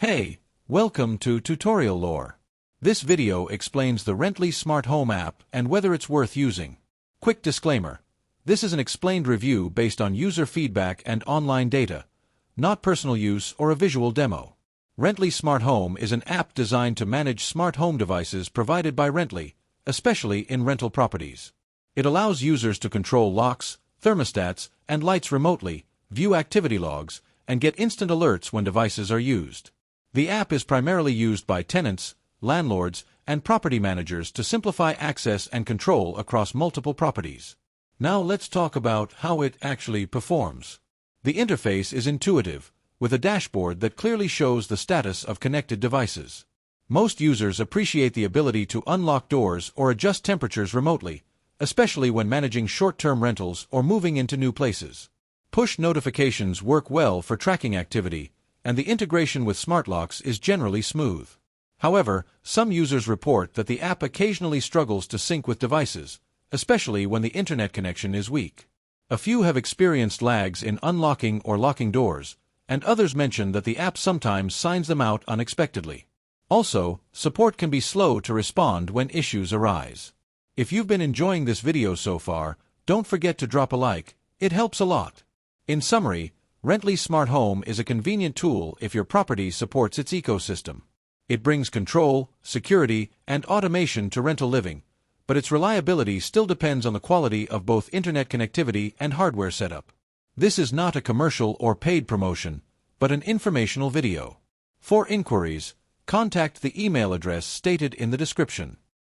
Hey, welcome to Tutorial Lore. This video explains the Rently Smart Home app and whether it's worth using. Quick disclaimer. This is an explained review based on user feedback and online data, not personal use or a visual demo. Rently Smart Home is an app designed to manage smart home devices provided by Rently, especially in rental properties. It allows users to control locks, thermostats, and lights remotely, view activity logs, and get instant alerts when devices are used. The app is primarily used by tenants, landlords, and property managers to simplify access and control across multiple properties. Now let's talk about how it actually performs. The interface is intuitive, with a dashboard that clearly shows the status of connected devices. Most users appreciate the ability to unlock doors or adjust temperatures remotely, especially when managing short-term rentals or moving into new places. Push notifications work well for tracking activity, and the integration with smart locks is generally smooth. However, some users report that the app occasionally struggles to sync with devices, especially when the internet connection is weak. A few have experienced lags in unlocking or locking doors, and others mention that the app sometimes signs them out unexpectedly. Also, support can be slow to respond when issues arise. If you've been enjoying this video so far, don't forget to drop a like, it helps a lot. In summary, Rently Smart Home is a convenient tool if your property supports its ecosystem. It brings control, security, and automation to rental living, but its reliability still depends on the quality of both internet connectivity and hardware setup. This is not a commercial or paid promotion, but an informational video. For inquiries, contact the email address stated in the description.